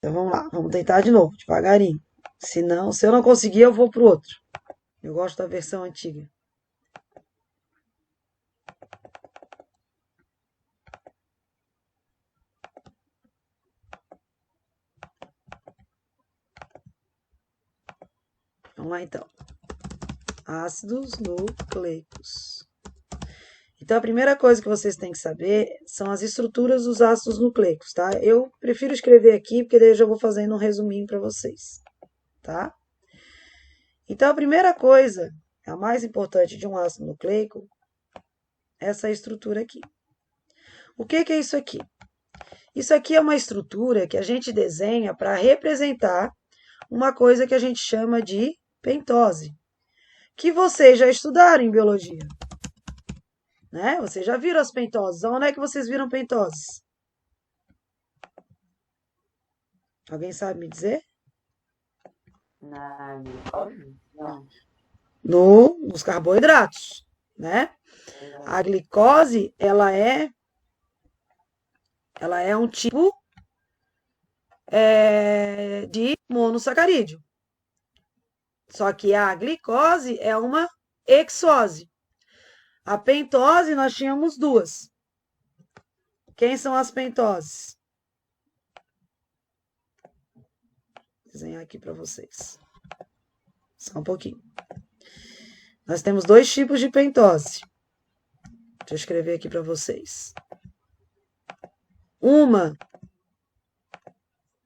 Então vamos lá, vamos tentar de novo, devagarinho. Se eu não conseguir, eu vou pro outro. Eu gosto da versão antiga. Vamos lá então. Ácidos nucleicos. Então, a primeira coisa que vocês têm que saber são as estruturas dos ácidos nucleicos, tá? Eu prefiro escrever aqui, porque daí eu já vou fazendo um resuminho para vocês, tá? Então, a primeira coisa, a mais importante de um ácido nucleico, é essa estrutura aqui. O que é isso aqui? Isso aqui é uma estrutura que a gente desenha para representar uma coisa que a gente chama de pentose, que vocês já estudaram em biologia, né? Vocês já viram as pentoses. Onde é que vocês viram pentoses? Alguém sabe me dizer? Na glicose? Não. Nos carboidratos, né? A Exato. glicose, ela é um tipo de monossacarídeo. Só que a glicose é uma hexose. A pentose, nós tínhamos duas. Quem são as pentoses? Vou desenhar aqui para vocês. Só um pouquinho. Nós temos dois tipos de pentose. Deixa eu escrever aqui para vocês. Uma,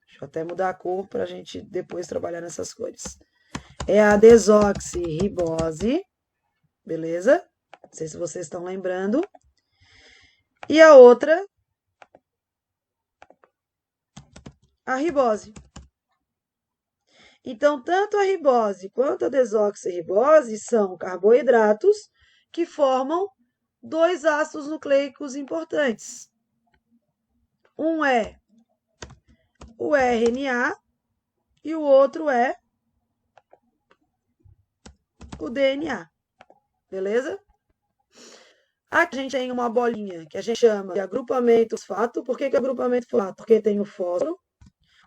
deixa eu até mudar a cor para a gente depois trabalhar nessas cores. É a desoxirribose, beleza? Não sei se vocês estão lembrando. E a outra, a ribose. Então, tanto a ribose quanto a desoxirribose são carboidratos que formam dois ácidos nucleicos importantes. Um é o RNA e o outro é o DNA, beleza? Aqui a gente tem uma bolinha que a gente chama de agrupamento fosfato. Por que agrupamento fosfato? Porque tem o fósforo.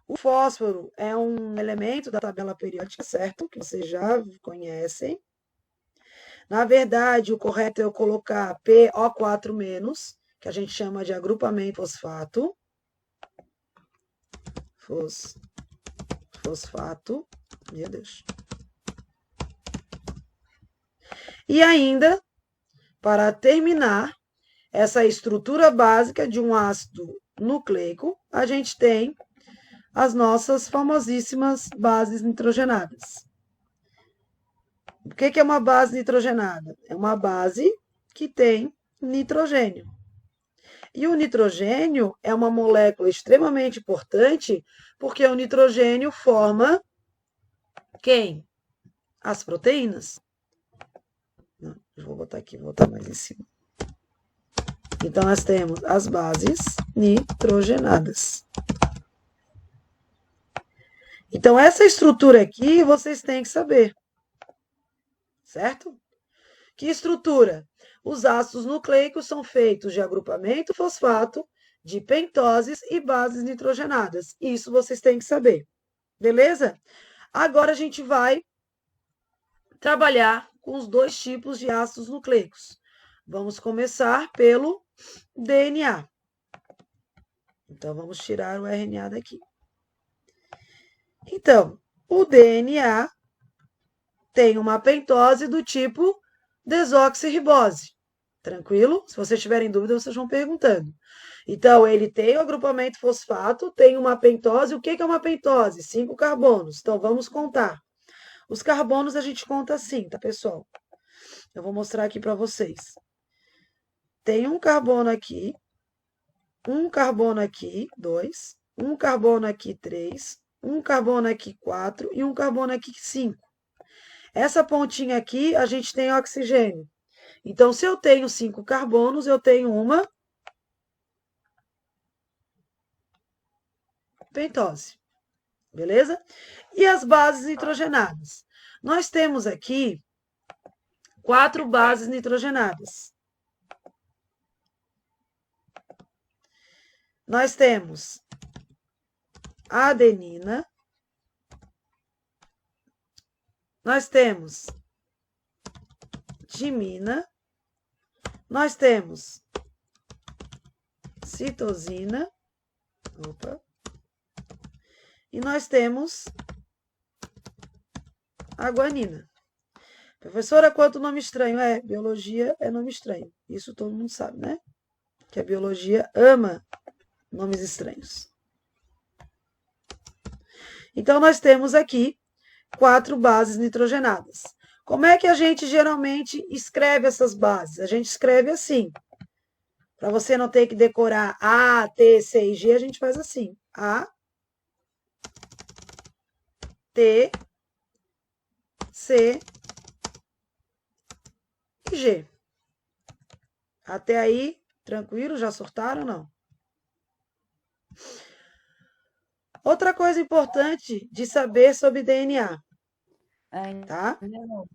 O fósforo é um elemento da tabela periódica, certo? Que vocês já conhecem. Na verdade, o correto é eu colocar PO4-, que a gente chama de agrupamento fosfato. Fosfato. Meu Deus. E ainda, para terminar, essa estrutura básica de um ácido nucleico, a gente tem as nossas famosíssimas bases nitrogenadas. O que é uma base nitrogenada? É uma base que tem nitrogênio. E o nitrogênio é uma molécula extremamente importante porque o nitrogênio forma quem? As proteínas. Não, eu vou botar aqui, vou botar mais em cima. Então, nós temos as bases nitrogenadas. Então, essa estrutura aqui vocês têm que saber. Certo? Que estrutura? Os ácidos nucleicos são feitos de agrupamento fosfato, de pentoses e bases nitrogenadas. Isso vocês têm que saber. Beleza? Agora a gente vai trabalhar com os dois tipos de ácidos nucleicos. Vamos começar pelo DNA. Então, vamos tirar o RNA daqui. Então, o DNA tem uma pentose do tipo desoxirribose. Tranquilo? Se vocês tiverem dúvida, vocês vão perguntando. Então, ele tem o agrupamento fosfato, tem uma pentose. O que é uma pentose? 5 carbonos. Então, vamos contar. Os carbonos a gente conta assim, tá, pessoal? Eu vou mostrar aqui para vocês. Tem um carbono aqui, 2, um carbono aqui, 3, um carbono aqui, 4 e um carbono aqui, 5. Essa pontinha aqui, a gente tem oxigênio. Então, se eu tenho 5 carbonos, eu tenho uma pentose. Beleza? E as bases nitrogenadas? Nós temos aqui 4 bases nitrogenadas. Nós temos adenina. Nós temos timina. Nós temos citosina. Opa. E nós temos a guanina. Professora, quanto nome estranho? Biologia é nome estranho. Isso todo mundo sabe, né? Que a biologia ama nomes estranhos. Então, nós temos aqui 4 bases nitrogenadas. Como é que a gente geralmente escreve essas bases? A gente escreve assim. Para você não ter que decorar A, T, C e G, a gente faz assim. A, T, C e G. Até aí, tranquilo? Já sortaram ou não? Outra coisa importante de saber sobre DNA, tá?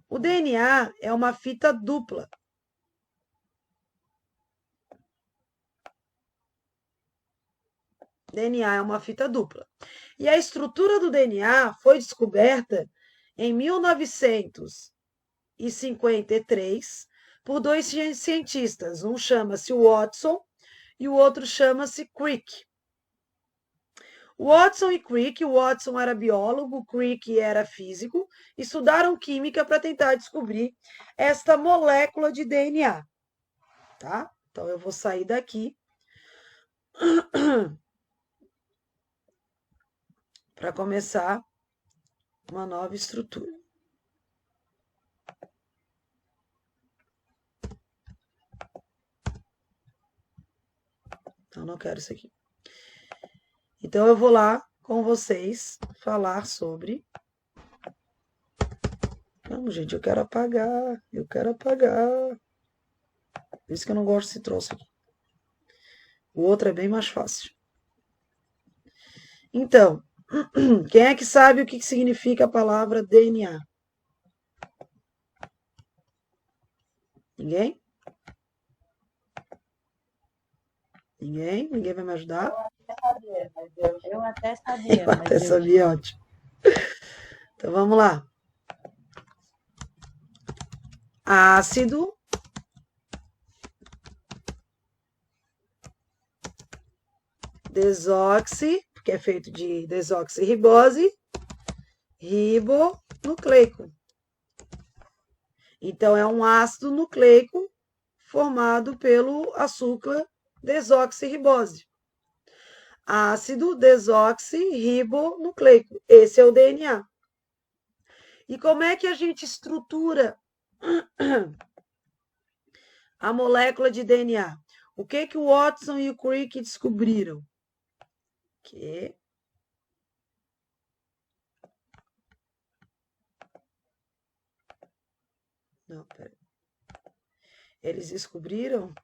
O DNA é uma fita dupla. DNA é uma fita dupla. E a estrutura do DNA foi descoberta em 1953 por 2 cientistas. Um chama-se Watson e o outro chama-se Crick. Watson e Crick, o Watson era biólogo, o Crick era físico, estudaram química para tentar descobrir esta molécula de DNA, tá? Então eu vou sair daqui para começar uma nova estrutura. Então não quero isso aqui. Então eu vou lá com vocês falar sobre. Vamos, gente, eu quero apagar. Por isso que eu não gosto desse troço aqui. O outro é bem mais fácil. Então, quem é que sabe o que significa a palavra DNA? Ninguém? Ninguém? Ninguém vai me ajudar? Eu até sabia. Eu até sabia, ótimo. Então vamos lá. Ácido desoxi, que é feito de desoxirribose, ribonucleico. Então, é um ácido nucleico formado pelo açúcar desoxirribose. Ácido desoxirribonucleico. Esse é o DNA. E como é que a gente estrutura a molécula de DNA? O que o Watson e o Crick descobriram? Que não, peraí. Eles descobriram.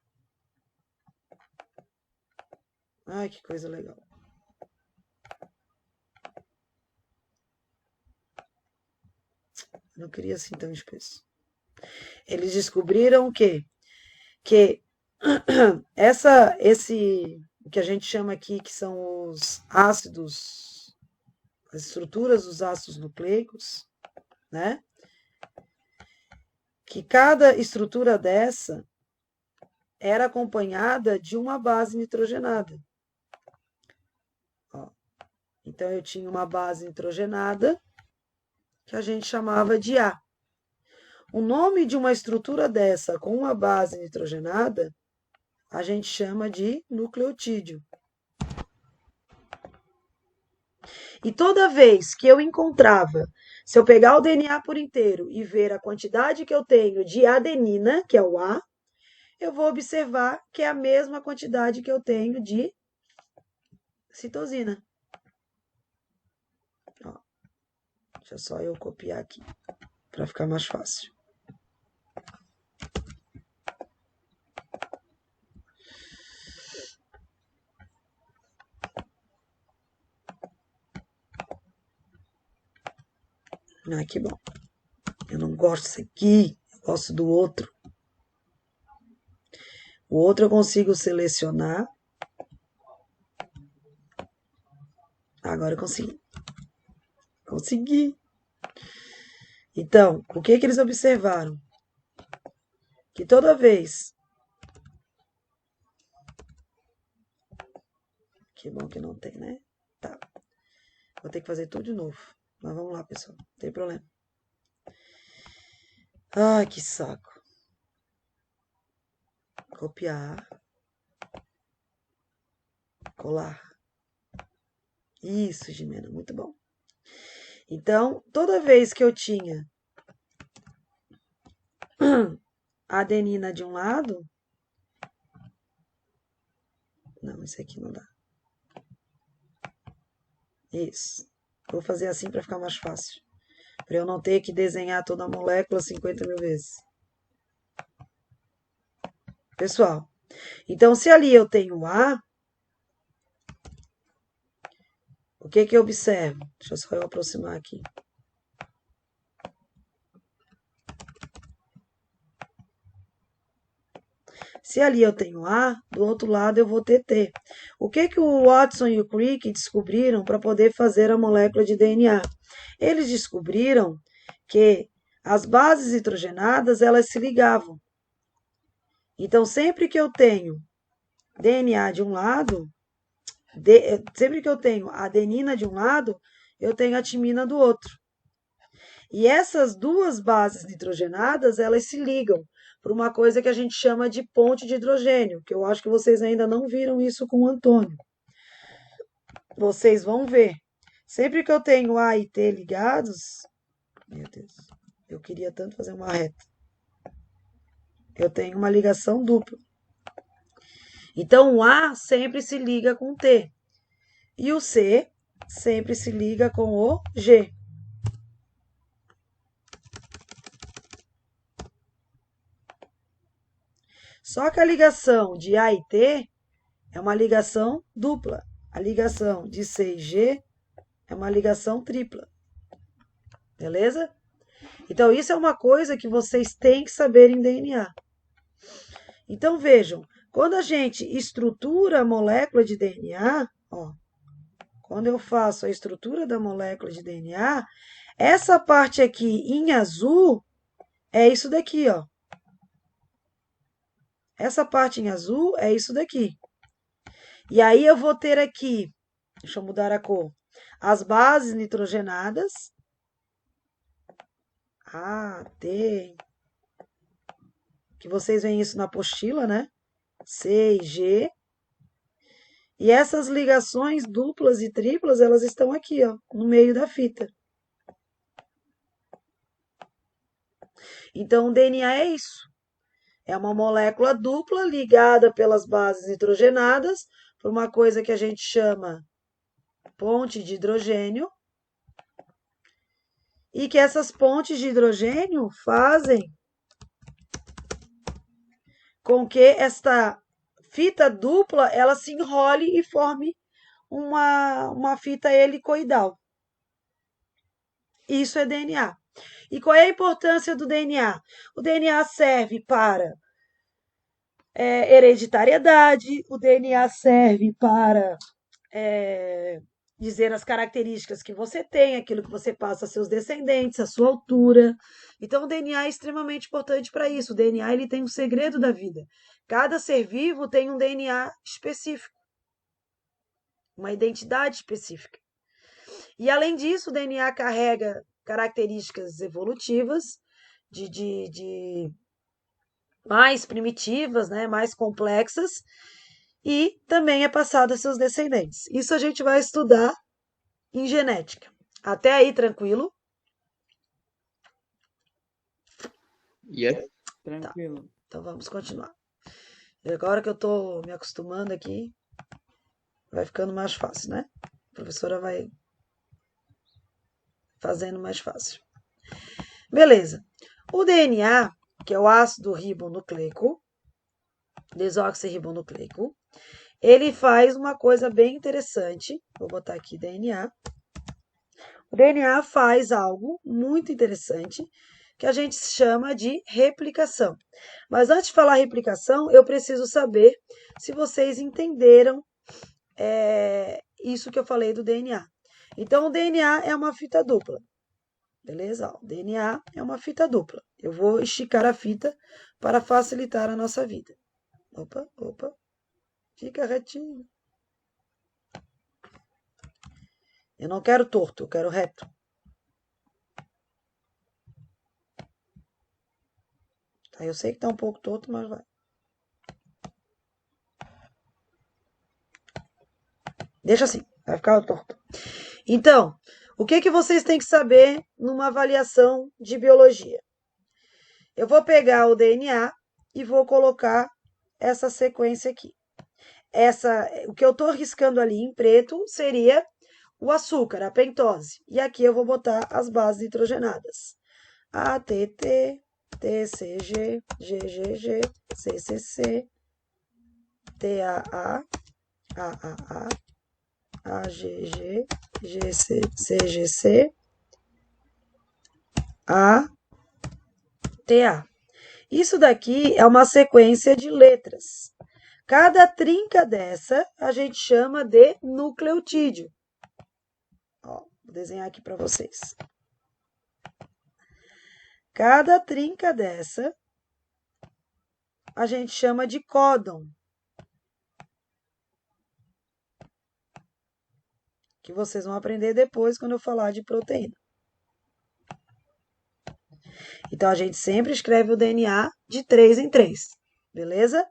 Ai, que coisa legal. Não queria assim tão espesso. Eles descobriram o quê? Que o que a gente chama aqui, que são os ácidos, as estruturas dos ácidos nucleicos, né? Que cada estrutura dessa era acompanhada de uma base nitrogenada. Ó, então, eu tinha uma base nitrogenada que a gente chamava de A. O nome de uma estrutura dessa com uma base nitrogenada a gente chama de nucleotídeo. E toda vez que eu encontrava, se eu pegar o DNA por inteiro e ver a quantidade que eu tenho de adenina, que é o A, eu vou observar que é a mesma quantidade que eu tenho de citosina. Ó, deixa só eu copiar aqui, para ficar mais fácil. Ah, que bom. Eu não gosto desse aqui, eu gosto do outro. O outro eu consigo selecionar. Agora eu consegui. Consegui. Então, o que eles observaram? Que toda vez... Que bom que não tem, né? Tá. Vou ter que fazer tudo de novo. Mas vamos lá, pessoal. Não tem problema. Ai, que saco. Copiar. Colar. Isso, Jimena, muito bom. Então, toda vez que eu tinha a adenina de um lado... Não, esse aqui não dá. Isso. Vou fazer assim para ficar mais fácil. Para eu não ter que desenhar toda a molécula 50 mil vezes. Pessoal, então se ali eu tenho A, o que eu observo? Deixa eu só eu aproximar aqui. Se ali eu tenho A, do outro lado eu vou ter T. O que o Watson e o Crick descobriram para poder fazer a molécula de DNA? Eles descobriram que as bases nitrogenadas, elas se ligavam. Então, sempre que eu tenho DNA de um lado, sempre que eu tenho a adenina de um lado, eu tenho a timina do outro. E essas duas bases nitrogenadas, elas se ligam por uma coisa que a gente chama de ponte de hidrogênio, que eu acho que vocês ainda não viram isso com o Antônio. Vocês vão ver. Sempre que eu tenho A e T ligados... Meu Deus, eu queria tanto fazer uma reta. Eu tenho uma ligação dupla. Então, o A sempre se liga com o T. E o C sempre se liga com o G. Só que a ligação de A e T é uma ligação dupla. A ligação de C e G é uma ligação tripla. Beleza? Então, isso é uma coisa que vocês têm que saber em DNA. Então, vejam, quando a gente estrutura a molécula de DNA, ó, quando eu faço a estrutura da molécula de DNA, essa parte aqui em azul é isso daqui, ó. Essa parte em azul é isso daqui. E aí eu vou ter aqui, deixa eu mudar a cor, as bases nitrogenadas, A, T, que vocês veem isso na apostila, né? C e G. E essas ligações duplas e triplas, elas estão aqui, ó, no meio da fita. Então, o DNA é isso. É uma molécula dupla ligada pelas bases nitrogenadas por uma coisa que a gente chama ponte de hidrogênio. E que essas pontes de hidrogênio fazem com que esta fita dupla ela se enrole e forme uma fita helicoidal. Isso é DNA. E qual é a importância do DNA? O DNA serve para hereditariedade, o DNA serve para dizer as características que você tem, aquilo que você passa a seus descendentes, a sua altura. Então, o DNA é extremamente importante para isso. O DNA ele tem um segredo da vida. Cada ser vivo tem um DNA específico, uma identidade específica. E, além disso, o DNA carrega características evolutivas, de mais primitivas, né, mais complexas, e também é passado a seus descendentes. Isso a gente vai estudar em genética. Até aí, tranquilo? Yes. Tranquilo. Tá. Então vamos continuar. E agora que eu estou me acostumando aqui, vai ficando mais fácil, né? A professora vai fazendo mais fácil. Beleza. O DNA, que é o ácido ribonucleico, desoxirribonucleico, ele faz uma coisa bem interessante. Vou botar aqui DNA. O DNA faz algo muito interessante que a gente chama de replicação. Mas antes de falar replicação, eu preciso saber se vocês entenderam isso que eu falei do DNA. Então, o DNA é uma fita dupla. Beleza? O DNA é uma fita dupla. Eu vou esticar a fita para facilitar a nossa vida. Opa, opa. Fica retinho. Eu não quero torto, eu quero reto. Tá, eu sei que tá um pouco torto, mas vai. Deixa assim, vai ficar torto. Então, o que que vocês têm que saber numa avaliação de biologia? Eu vou pegar o DNA e vou colocar essa sequência aqui. O que eu estou riscando ali em preto seria o açúcar, a pentose. E aqui eu vou botar as bases nitrogenadas. ATT, TCG, GGG, CCC, TAA, AAA, AGG, CGC, ATA. Isso daqui é uma sequência de letras. Cada trinca dessa a gente chama de nucleotídeo. Ó, vou desenhar aqui para vocês. Cada trinca dessa a gente chama de códon. Que vocês vão aprender depois quando eu falar de proteína. Então, a gente sempre escreve o DNA de 3 em 3, beleza?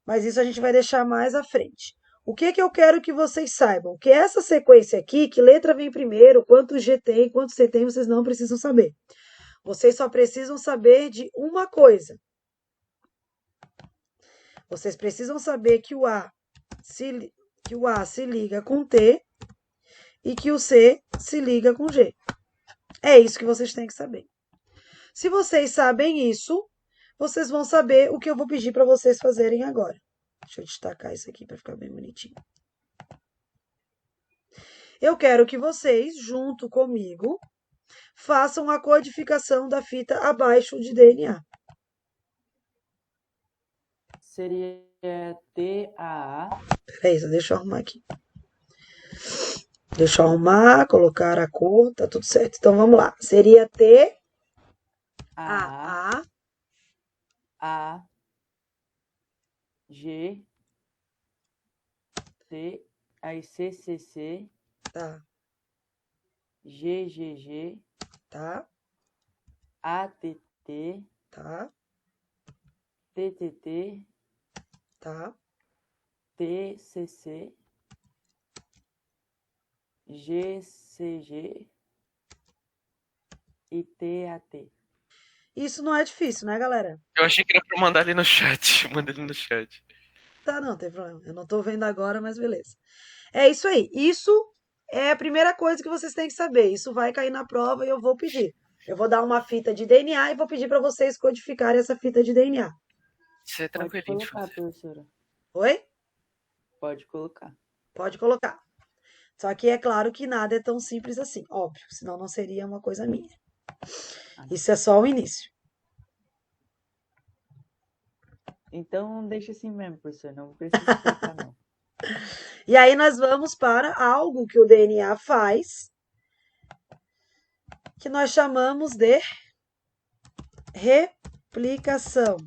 Mas isso a gente vai deixar mais à frente. O que que eu quero que vocês saibam? Que essa sequência aqui, que letra vem primeiro, quanto G tem, quanto C tem, vocês não precisam saber. Vocês só precisam saber de uma coisa. Vocês precisam saber que o A se liga com T e que o C se liga com G. É isso que vocês têm que saber. Se vocês sabem isso, vocês vão saber o que eu vou pedir para vocês fazerem agora. Deixa eu destacar isso aqui para ficar bem bonitinho. Eu quero que vocês, junto comigo, façam a codificação da fita abaixo de DNA. Seria TAA. Peraí, só deixa eu arrumar aqui. Deixa eu arrumar, colocar a cor, tá tudo certo. Então, vamos lá. Seria T, A, A, G, C, aí CCC, tá, GGG, tá, ATT, tá, TTT, tá, TCC, GCG e TAT. Isso não é difícil, né, galera? Eu achei que era pra mandar ali no chat. Manda ali no chat. Tá, não tem problema. Eu não tô vendo agora, mas beleza. É isso aí. Isso é a primeira coisa que vocês têm que saber. Isso vai cair na prova e eu vou pedir. Eu vou dar uma fita de DNA e vou pedir para vocês codificarem essa fita de DNA. Isso é Pode tranquilinho de colocar, fazer. professora. Oi? Pode colocar. Pode colocar. Só que é claro que nada é tão simples assim, óbvio, senão não seria uma coisa minha. Isso é só o início. Então deixa assim mesmo, professor. Não precisa explicar, não. E aí nós vamos para algo que o DNA faz, que nós chamamos de replicação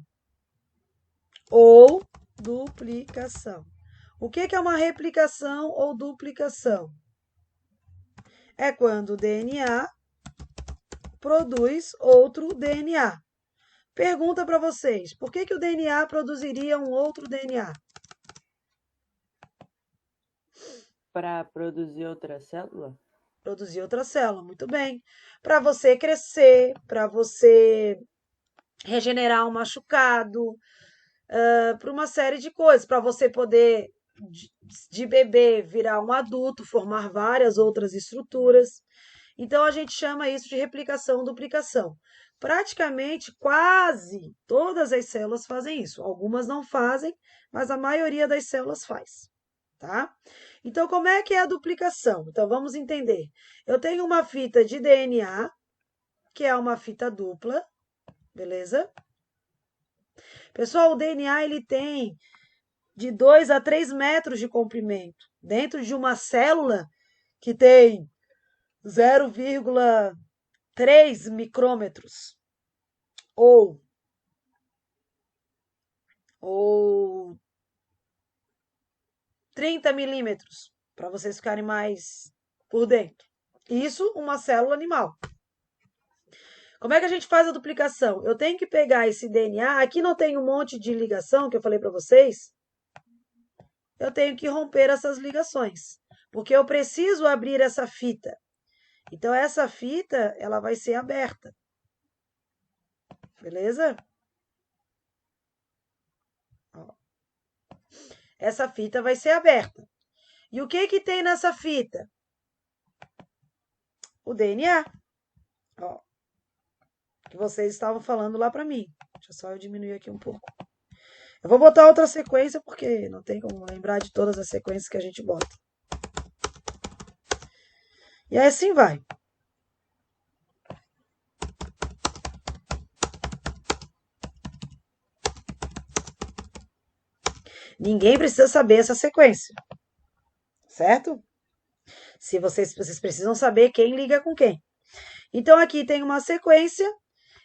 ou duplicação. O que é uma replicação ou duplicação? É quando o DNA produz outro DNA. Pergunta para vocês, por que o DNA produziria um outro DNA? Para produzir outra célula? Produzir outra célula, muito bem. Para você crescer, para você regenerar um machucado, para uma série de coisas, para você poder, de bebê, virar um adulto, formar várias outras estruturas. Então, a gente chama isso de replicação, duplicação. Praticamente, quase todas as células fazem isso. Algumas não fazem, mas a maioria das células faz, tá? Então, como é que é a duplicação? Então, vamos entender. Eu tenho uma fita de DNA, que é uma fita dupla, beleza? Pessoal, o DNA, ele tem de 2 a 3 metros de comprimento. Dentro de uma célula, que tem 0,3 micrômetros ou 30 milímetros, para vocês ficarem mais por dentro. Isso, uma célula animal. Como é que a gente faz a duplicação? Eu tenho que pegar esse DNA, aqui não tem um monte de ligação que eu falei para vocês. Eu tenho que romper essas ligações, porque eu preciso abrir essa fita. Então, essa fita, ela vai ser aberta. Beleza? Ó. Essa fita vai ser aberta. E o que que tem nessa fita? O DNA. Ó. Que vocês estavam falando lá para mim. Deixa só eu diminuir aqui um pouco. Eu vou botar outra sequência, porque não tem como lembrar de todas as sequências que a gente bota. E aí assim vai. Ninguém precisa saber essa sequência. Certo? Se vocês precisam saber quem liga com quem. Então, aqui tem uma sequência.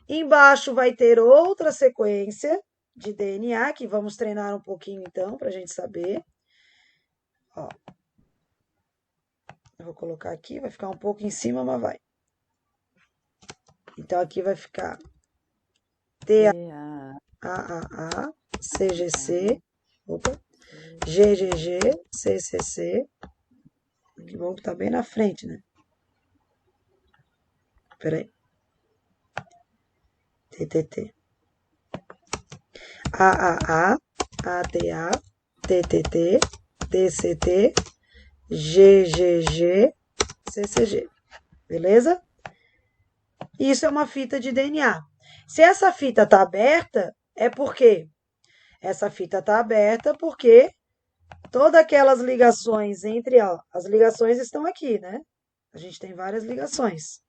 Embaixo vai ter outra sequência de DNA, que vamos treinar um pouquinho, então, para a gente saber. Ó. Eu vou colocar aqui, vai ficar um pouco em cima, mas vai. Então, aqui vai ficar TAAA, CGC, opa, GGG, CCC. Que bom que tá bem na frente, né? Peraí. TTT. AAA, ATA, TTT, TCT, GGG, CCG. Beleza? Isso é uma fita de DNA. Se essa fita tá aberta, é porque essa fita tá aberta porque todas aquelas ligações entre, ó, as ligações estão aqui, né? A gente tem várias ligações.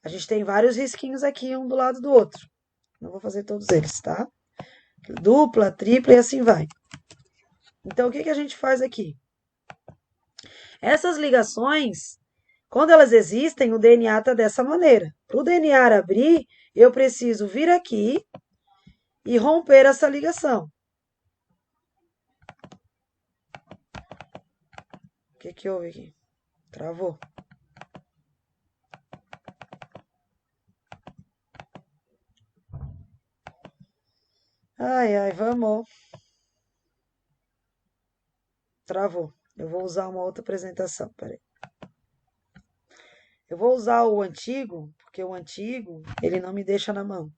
A gente tem vários risquinhos aqui, um do lado do outro. Não vou fazer todos eles, tá? Dupla, tripla e assim vai. Então, o que que a gente faz aqui? Essas ligações, quando elas existem, o DNA está dessa maneira. Para o DNA abrir, eu preciso vir aqui e romper essa ligação. O que que houve aqui? Travou. Ai, ai, vamos. Travou. Eu vou usar uma outra apresentação, peraí. Eu vou usar o antigo, porque o antigo, ele não me deixa na mão.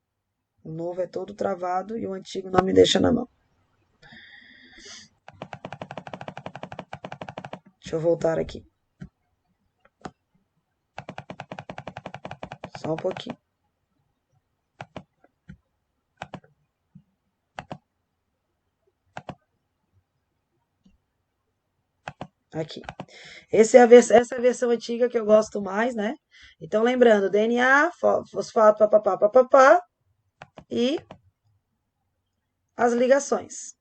O novo é todo travado e o antigo não me deixa na mão. Deixa eu voltar aqui. Só um pouquinho. Aqui. Essa é a versão antiga que eu gosto mais, né? Então, lembrando, DNA, fosfato, papapá, papapá, e as ligações.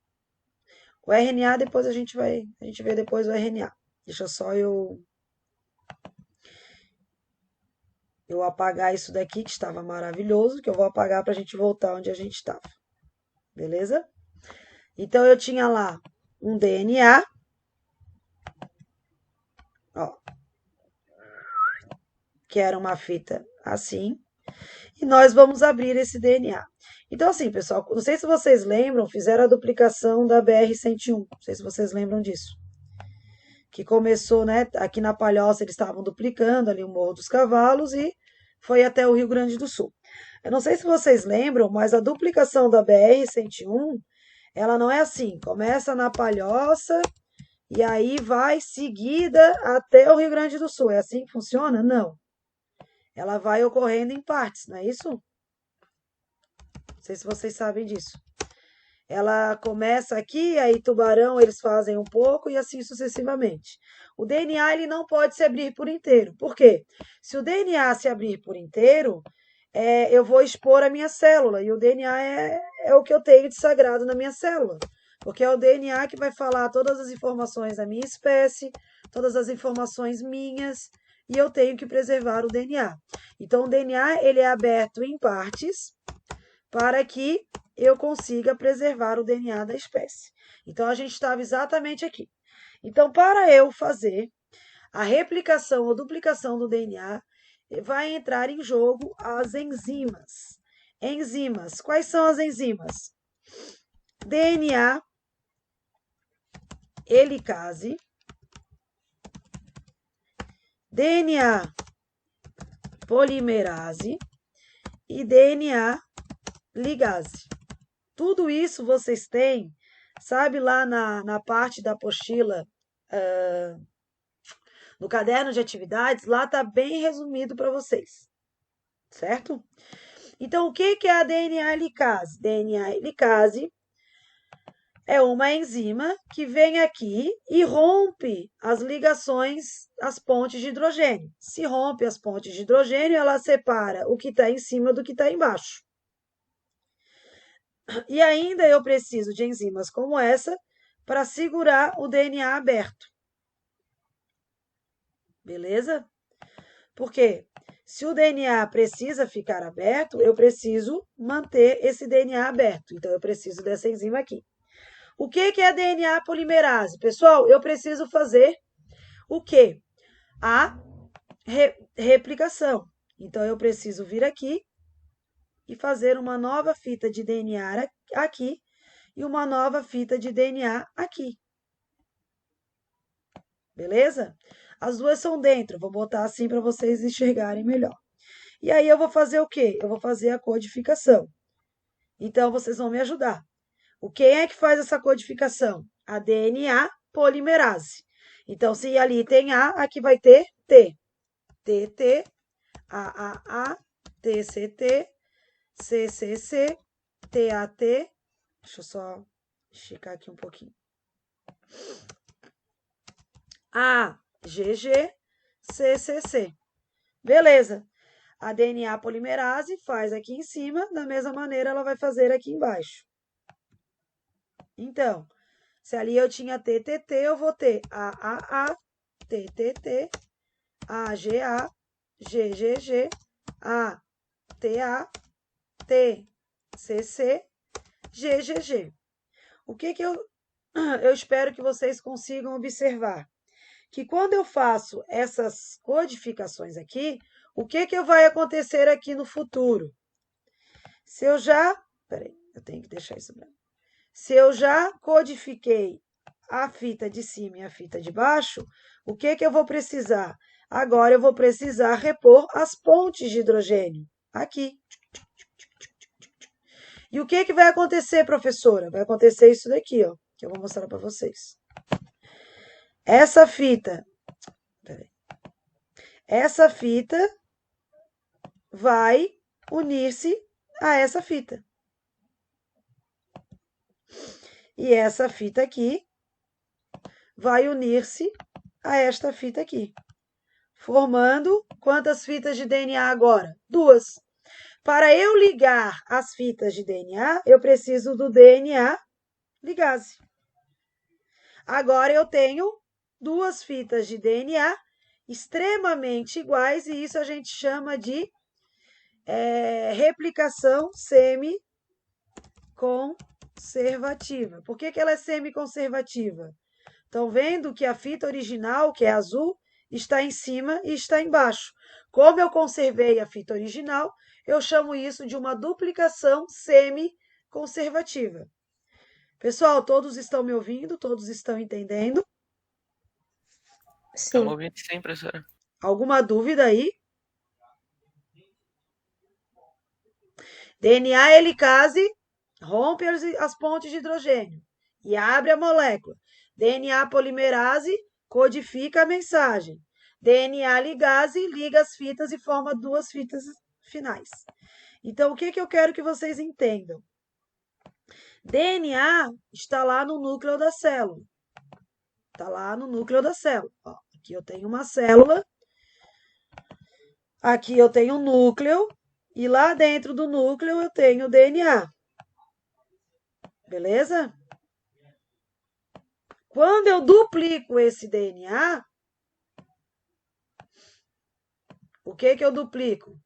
O RNA, depois a gente vê depois o RNA. Deixa só eu apagar isso daqui, que estava maravilhoso, que eu vou apagar para a gente voltar onde a gente estava. Beleza? Então, eu tinha lá um DNA, ó, que era uma fita assim, e nós vamos abrir esse DNA. Então, assim, pessoal, não sei se vocês lembram, fizeram a duplicação da BR-101, não sei se vocês lembram disso. Que começou, né, aqui na Palhoça eles estavam duplicando ali o Morro dos Cavalos e foi até o Rio Grande do Sul. Eu não sei se vocês lembram, mas a duplicação da BR-101, ela não é assim, começa na Palhoça e aí vai seguida até o Rio Grande do Sul. É assim que funciona? Não. Ela vai ocorrendo em partes, não é isso? Não sei se vocês sabem disso. Ela começa aqui, aí Tubarão eles fazem um pouco e assim sucessivamente. O DNA ele não pode se abrir por inteiro. Por quê? Se o DNA se abrir por inteiro, eu vou expor a minha célula. E o DNA é o que eu tenho de sagrado na minha célula. Porque é o DNA que vai falar todas as informações da minha espécie, todas as informações minhas, e eu tenho que preservar o DNA. Então, o DNA ele é aberto em partes para que eu consiga preservar o DNA da espécie. Então, a gente estava exatamente aqui. Então, para eu fazer a replicação ou duplicação do DNA, vai entrar em jogo as enzimas. Enzimas. Quais são as enzimas? DNA helicase, DNA polimerase e DNA ligase. Tudo isso vocês têm, sabe, lá na parte da apostila, no caderno de atividades, lá está bem resumido para vocês, certo? Então, o que é a DNA helicase? DNA helicase é uma enzima que vem aqui e rompe as ligações, as pontes de hidrogênio. Se rompe as pontes de hidrogênio, ela separa o que está em cima do que está embaixo. E ainda eu preciso de enzimas como essa para segurar o DNA aberto. Beleza? Porque se o DNA precisa ficar aberto, eu preciso manter esse DNA aberto. Então, eu preciso dessa enzima aqui. O que é DNA polimerase? Pessoal, eu preciso fazer o quê? A replicação. Então, eu preciso vir aqui e fazer uma nova fita de DNA aqui e uma nova fita de DNA aqui. Beleza? As duas são dentro. Vou botar assim para vocês enxergarem melhor. E aí, eu vou fazer o quê? Eu vou fazer a codificação. Então, vocês vão me ajudar. Quem é que faz essa codificação? A DNA polimerase. Então, se ali tem A, aqui vai ter T. TT, AAA, TCT, CCC, TAT. Deixa eu só esticar aqui um pouquinho. AGG, CCC. Beleza. A DNA polimerase faz aqui em cima, da mesma maneira ela vai fazer aqui embaixo. Então, se ali eu tinha TTT, eu vou ter AAA, TTT, AGA, GGG, ATA, TCC, GGG. O que eu espero que vocês consigam observar? Que quando eu faço essas codificações aqui, o que vai acontecer aqui no futuro? Se eu já... Peraí, eu tenho que deixar isso branco. Se eu já codifiquei a fita de cima e a fita de baixo, o que eu vou precisar? Agora eu vou precisar repor as pontes de hidrogênio. Aqui. E o que vai acontecer, professora? Vai acontecer isso daqui, ó, que eu vou mostrar para vocês. Essa fita... Peraí. Essa fita vai unir-se a essa fita. E essa fita aqui vai unir-se a esta fita aqui, formando quantas fitas de DNA agora? 2. Para eu ligar as fitas de DNA, eu preciso do DNA ligase. Agora eu tenho 2 fitas de DNA extremamente iguais, e isso a gente chama de replicação semiconservativa. Por que ela é semiconservativa? Estão vendo que a fita original, que é azul, está em cima e está embaixo. Como eu conservei a fita original, eu chamo isso de uma duplicação semiconservativa. Pessoal, todos estão me ouvindo? Todos estão entendendo? Estamos ouvindo sim, professora. Alguma dúvida aí? DNA helicase rompe as pontes de hidrogênio e abre a molécula. DNA polimerase codifica a mensagem. DNA ligase liga as fitas e forma 2 fitas finais. Então, o que eu quero que vocês entendam? DNA está lá no núcleo da célula. Está lá no núcleo da célula. Ó, aqui eu tenho uma célula. Aqui eu tenho um núcleo. E lá dentro do núcleo eu tenho DNA. Beleza? Quando eu duplico esse DNA, O que que eu duplico?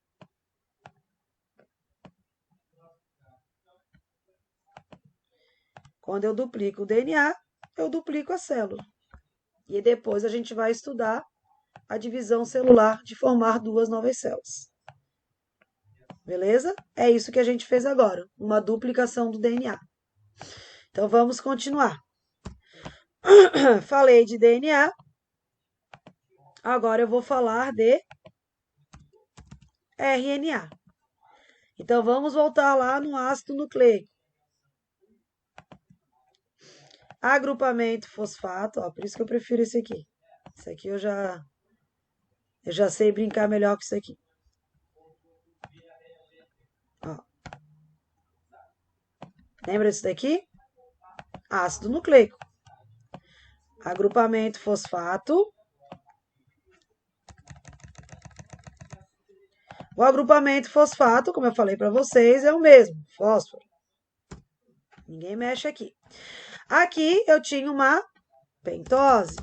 Quando eu duplico o DNA, eu duplico a célula. E depois a gente vai estudar a divisão celular de formar duas novas células. Beleza? É isso que a gente fez agora, uma duplicação do DNA. Então vamos continuar. Falei de DNA. Agora eu vou falar de RNA. Então vamos voltar lá no ácido nucleico. Agrupamento fosfato, ó, por isso que eu prefiro esse aqui. Esse aqui eu já sei brincar melhor com isso aqui. Ó. Lembra disso daqui? Ácido nucleico. Agrupamento fosfato. O agrupamento fosfato, como eu falei para vocês, é o mesmo, fósforo. Ninguém mexe aqui. Aqui eu tinha uma pentose.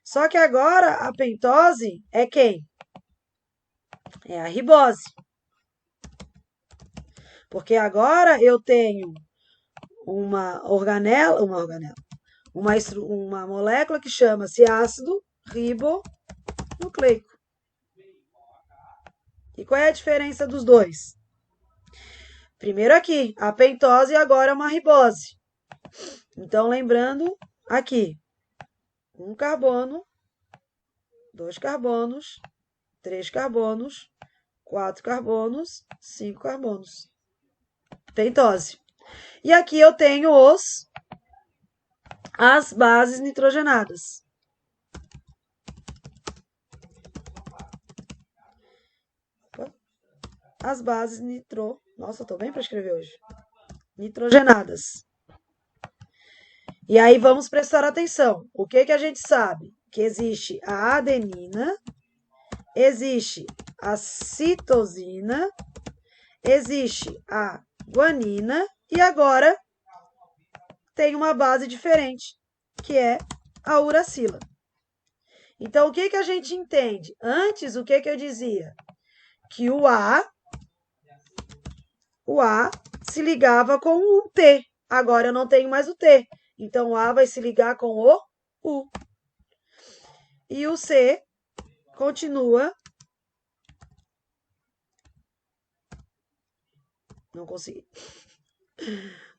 Só que agora a pentose é quem? É a ribose. Porque agora eu tenho uma molécula que chama-se ácido ribonucleico. E qual é a diferença dos dois? Primeiro aqui, a pentose agora é uma ribose. Então, lembrando aqui, 1 carbono, 2 carbonos, 3 carbonos, 4 carbonos, 5 carbonos. Pentose. E aqui eu tenho as bases nitrogenadas. As bases Nossa, eu tô bem para escrever hoje. Nitrogenadas. E aí vamos prestar atenção. O que a gente sabe? Que existe a adenina, existe a citosina, existe a guanina e agora tem uma base diferente, que é a uracila. Então, o que a gente entende? Antes, o que eu dizia? Que o A se ligava com o T. Agora eu não tenho mais o T. Então, o A vai se ligar com o U. E o C continua. Não consegui.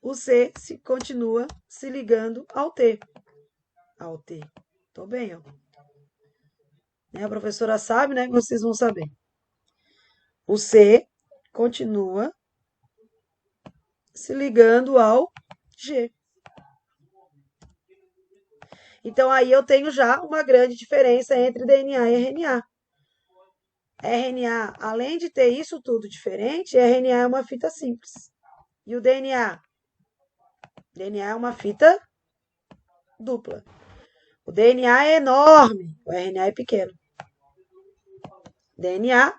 O C continua se ligando ao T. Ao T. Tô bem, ó. A professora sabe, né? Vocês vão saber. O C continua se ligando ao G. Então, aí eu tenho já uma grande diferença entre DNA e RNA. RNA, além de ter isso tudo diferente, RNA é uma fita simples. E o DNA? DNA é uma fita dupla. O DNA é enorme, o RNA é pequeno. DNA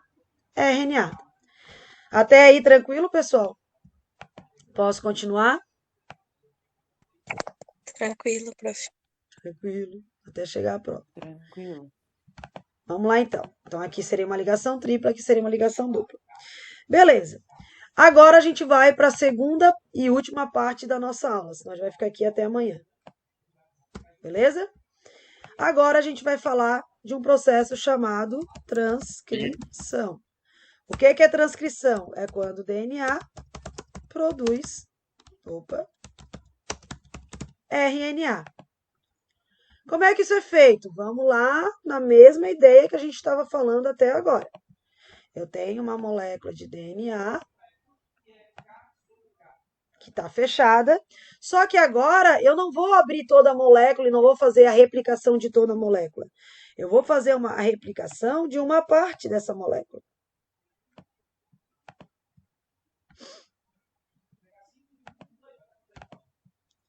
é RNA. Até aí, tranquilo, pessoal? Posso continuar? Tranquilo, prof. Tranquilo, até chegar a prova. Tranquilo. Vamos lá, então. Então, aqui seria uma ligação tripla, aqui seria uma ligação dupla. Beleza. Agora a gente vai para a segunda e última parte da nossa aula, senão a gente vai ficar aqui até amanhã. Beleza? Agora a gente vai falar de um processo chamado transcrição. O que é transcrição? É quando o DNA produz RNA. Como é que isso é feito? Vamos lá na mesma ideia que a gente estava falando até agora. Eu tenho uma molécula de DNA que está fechada, só que agora eu não vou abrir toda a molécula e não vou fazer a replicação de toda a molécula. Eu vou fazer a replicação de uma parte dessa molécula.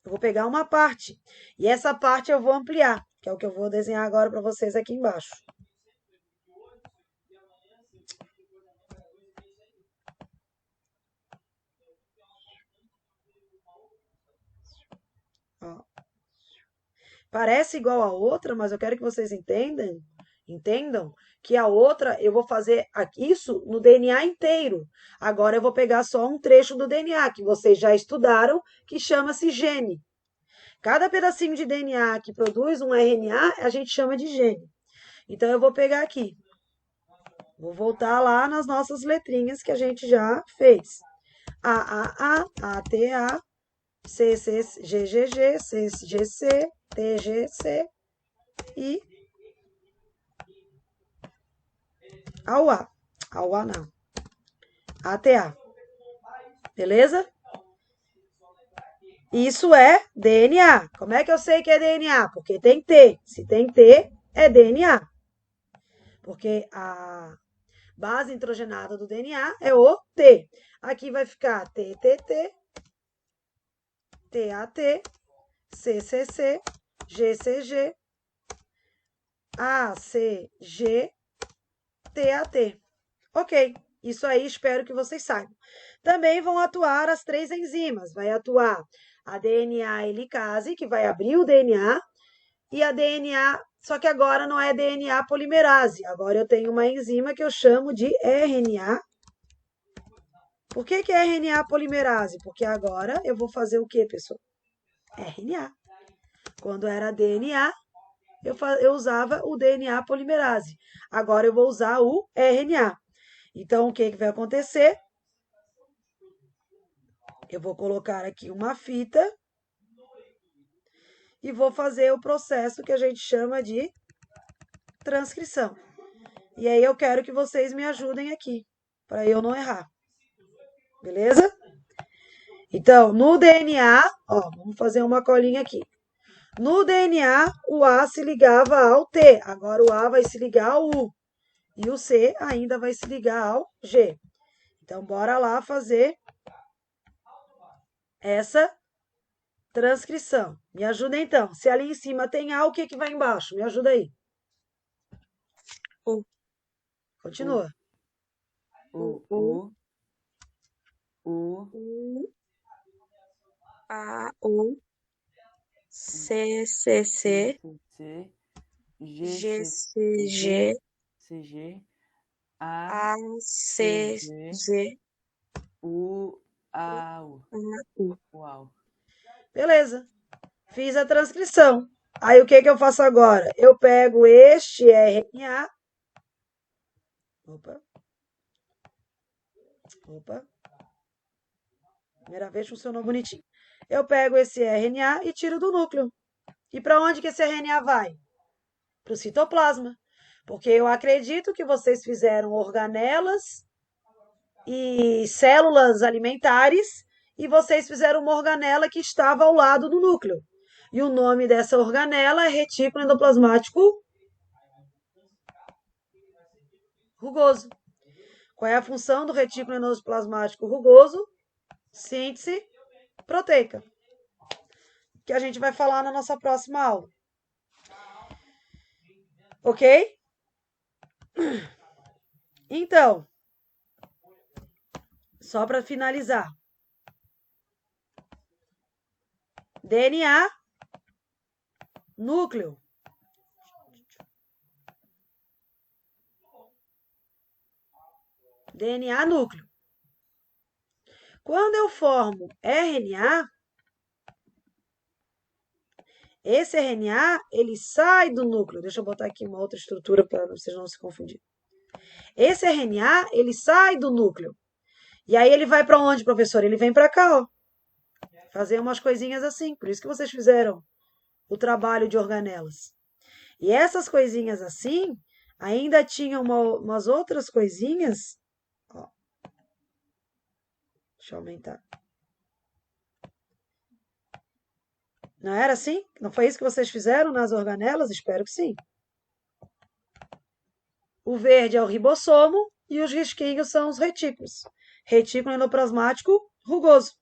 Eu vou pegar uma parte e essa parte eu vou ampliar, que é o que eu vou desenhar agora para vocês aqui embaixo. Ó. Parece igual a outra, mas eu quero que vocês entendam Entendam que a outra eu vou fazer isso no DNA inteiro. Agora eu vou pegar só um trecho do DNA que vocês já estudaram, que chama-se gene. Cada pedacinho de DNA que produz um RNA, a gente chama de gene. Então eu vou pegar aqui. Vou voltar lá nas nossas letrinhas que a gente já fez. AAA, ATA, CCGGG, CGC, TGC e AUA. AUA não. ATA. Beleza? Isso é DNA. Como é que eu sei que é DNA? Porque tem T. Se tem T, é DNA. Porque a base nitrogenada do DNA é o T. Aqui vai ficar TTT, TAT, CCC, GCG, ACG, TAT. Ok, isso aí espero que vocês saibam. Também vão atuar as 3 enzimas. Vai atuar a DNA helicase, que vai abrir o DNA, e a DNA, só que agora não é DNA polimerase. Agora eu tenho uma enzima que eu chamo de RNA. Por que é RNA polimerase? Porque agora eu vou fazer o que, pessoal? RNA. Quando era DNA, eu usava o DNA polimerase. Agora eu vou usar o RNA. Então, o que vai acontecer? Eu vou colocar aqui uma fita e vou fazer o processo que a gente chama de transcrição. E aí eu quero que vocês me ajudem aqui, para eu não errar. Beleza? Então, no DNA, ó, vamos fazer uma colinha aqui. No DNA, o A se ligava ao T. Agora o A vai se ligar ao U. E o C ainda vai se ligar ao G. Então, bora lá fazer essa transcrição. Me ajuda então. Se ali em cima tem A, o que vai embaixo? Me ajuda aí. U. Continua. U. A, U, C, C, C, G, C, G, CG, A, C, G, U, A, U. U. Uau. Beleza. Fiz a transcrição. Aí o que eu faço agora? Eu pego este RNA. Opa. Primeira vez funcionou bonitinho. Eu pego esse RNA e tiro do núcleo. E para onde que esse RNA vai? Para o citoplasma. Porque eu acredito que vocês fizeram organelas e células alimentares e vocês fizeram uma organela que estava ao lado do núcleo. E o nome dessa organela é retículo endoplasmático rugoso. Qual é a função do retículo endoplasmático rugoso? Síntese proteica, que a gente vai falar na nossa próxima aula. Ok? Então, só para finalizar. DNA, núcleo. DNA, núcleo. Quando eu formo RNA, esse RNA, ele sai do núcleo. Deixa eu botar aqui uma outra estrutura para vocês não se confundirem. Esse RNA, ele sai do núcleo. E aí ele vai para onde, professor? Ele vem para cá, ó. Fazer umas coisinhas assim. Por isso que vocês fizeram o trabalho de organelas. E essas coisinhas assim, ainda tinham umas outras coisinhas. Ó. Deixa eu aumentar. Não era assim? Não foi isso que vocês fizeram nas organelas? Espero que sim. O verde é o ribossomo e os risquinhos são os retículos. Retículo endoplasmático rugoso.